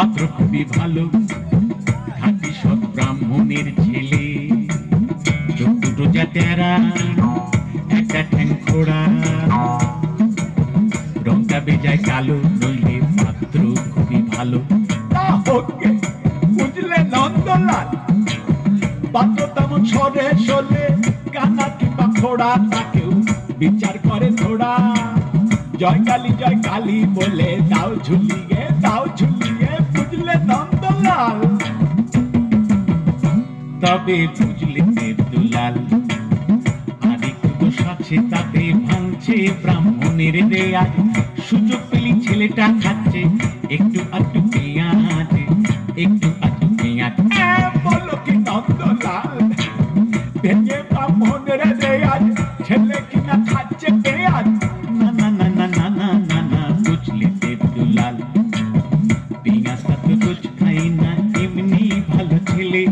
পাত্র খুবই ভালো, খাঁটি সৎ ব্রাহ্মণের ছেলে। চোখ দুটো যা টেরা, একটা ঠ্যাং খোড়া, রংটা বেজায় কালো, নইলে পাত্র খুবই ভালো। বুঝলে নন্দলাল, পাত্র তেমন সরে সরে কানা কিংবা খোড়া, তাকেও বিচার করে থোড়া। জয় কালী বলে দাও ঝুলিয়ে, দাও ঝুলিয়ে, বুঝলে নন্দলাল। তবে বুঝলে দেবদুলাল, আর একটু দোষ আছে তাতে, ভাঙছে ব্রাহ্মণের রেয়াজ। সুযোগ পেলি ছেলেটা খাচ্ছে একটু আধটু পেঁয়াজ, একটু আধটু পেঁয়াজ। বলো কি নন্দলাল, ভেঙে ব্রাহ্মণের রেয়াজ, ছেলে কিনা খাচ্ছে পেঁয়াজ। না না না না না না না না, বুঝলে দেবদুলাল, পেঁয়াজটা তো রোজ খাই না, এমনি ভালো ছেলে।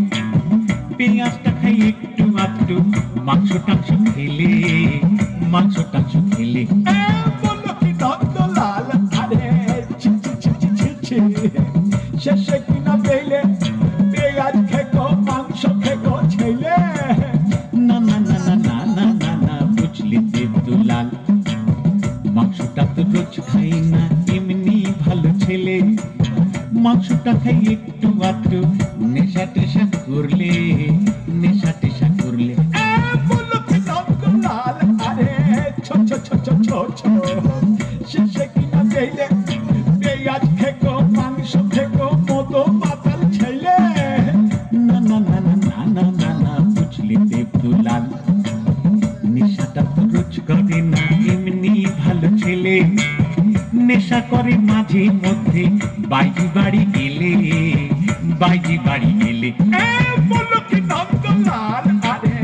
পেঁয়াজটা খাই একটু আধটু, মাংস টাংস খেলে, মাংস টাংস খেলে। বলো কি নন্দলাল, আরে ছি ছি ছি ছি ছি ছি, শেষে কিনা পেলে পেঁয়াজ খেকো, মাংস খেকো ছেলে। না না না না না না না না, বুঝলে দেবদুলাল, মাংসটা তো রোজ খাই না, এমনি ভালো ছেলে। মাংসটা খাই একটু আধটু, নেশা টেশা করলে, নেশা টেশা করলে। বলো কি নন্দলাল, আরে ছো ছো ছো ছো ছো ছো, শেষে কিনা পেলে পেঁয়াজ খেকো, মাংস খেকো, মতো মাতাল ছেলে। না না না না না না না না, বুঝলে দেবদুলাল, নেশাটা তো রোজ করে না, এমনি ভালো ছেলে। নেশা করে মাঝে মধ্যে, বাইজি বাড়ি গেলে, বাইজি বাড়ি গেলে। বলো কি নন্দলাল, আরে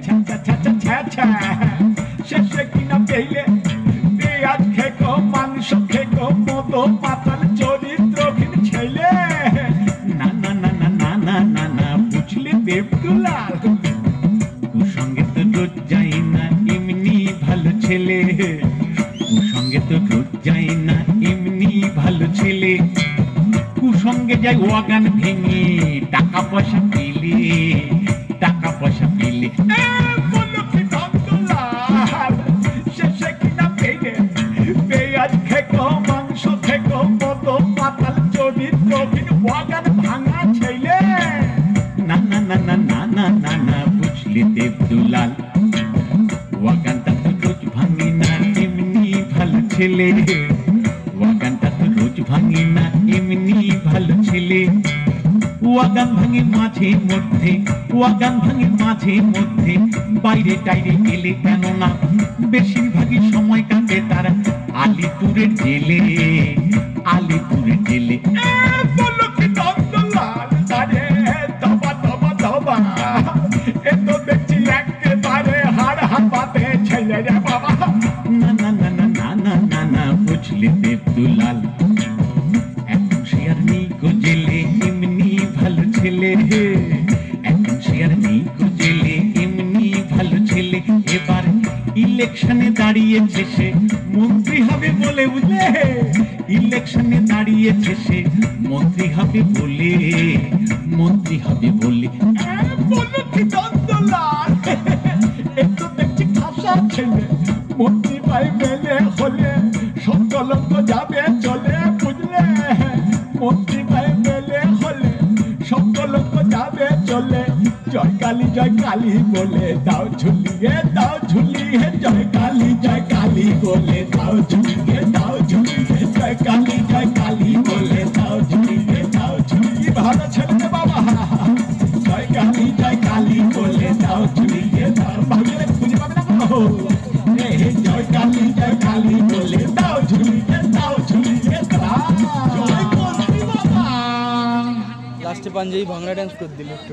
ছা ছা ছা ছা ছা ছা, শেষে কিনা পেলে পেঁয়াজ খেকো, মাংস খেকো, মতো মাতাল চরিত্রহীন ছেলে। না না না না না না না না, বুঝলে দেবদুলাল, কুসঙ্গে তো রোজ যাই না, এমনি ভালো ছেলে। কুসঙ্গে তো রোজ যাই না, এমনি ভালো ছেলে। কুসঙ্গে যাই ওয়াগান ভেঙে, টাকা পয়সা পেলে, টাকা পয়সা পেলে। বলো কি নন্দলাল, শেষে কিনা পেলে পেঁয়াজ খেকো, মাংস খেকো, মতো মাতাল চরিত্রহীন ওয়াগান ভাঙা ছেলে। না না না না না না না না, বুঝলে দেবদুলাল, ওয়াগানটা তো রোজ ভাঙে না, এমনি ভালো ছেলে। ওয়াগানটা তো রোজ ভাঙে না, এমনি ভালো ছেলে। ওয়াগান ভাঙে মাঝে মধ্যে, ওয়াগান ভাঙে মাঝে মধ্যে, বাইরে টাইরে গেলে। কেননা বেশিরভাগই সময় কাটে তারা আলিপুরের জেলে, আলিপুরের জেলে। বলো কি নন্দলাল, আরে দবা দবা দবা, এ তো দেখছি একেবারে হাড় হাঁপাতে ছেলে রে বাবা। না না না না না না না না, বুঝলে দেবদুলাল, এখন সে আর নেই গো জেলে, এমনি ভালো ছেলে। এখন সে আর নেই গো জেলে, এমনি ভালো ছেলে। এবার ইলেকশনে দাঁড়িয়েছে সে, মন্ত্রী হবে বলে, বুঝলে, ইলেকশনে দাঁড়িয়েছে সে, মন্ত্রী হবে বলে, মন্ত্রী হবে বলে। বলো কি নন্দলাল, এ তো দেখছি খাসা ছেলে, মন্ত্রী পাই মেলে হলে সব কলঙ্ক যাবে চলে, বুঝলে। মন্ত্রী পাই মেলে হলে সব কলঙ্ক যাবে চলে। জয় কালী বলে দাও ঝুলিয়ে, দাও ঝুলিয়ে, জয় কালী বলে দাও ঝুলিয়ে, দাও ঝুলিয়ে, জয় কালী বলে দাও ঝুলিয়ে, দাও ঝুলিয়ে। ভালো ছেলে বাবা, জয় কালী বলে দাও ঝুলিয়ে, দাও। ভালো খুঁজে পাবে না কোনো, জয় কালী বলে দাও ঝুলিয়ে, দাও ঝুলিয়ে, দাও। জয় কালী বাবা। লাস্টে পাঞ্জাবি ভাঙড়া ডান্স করে দিল একটু।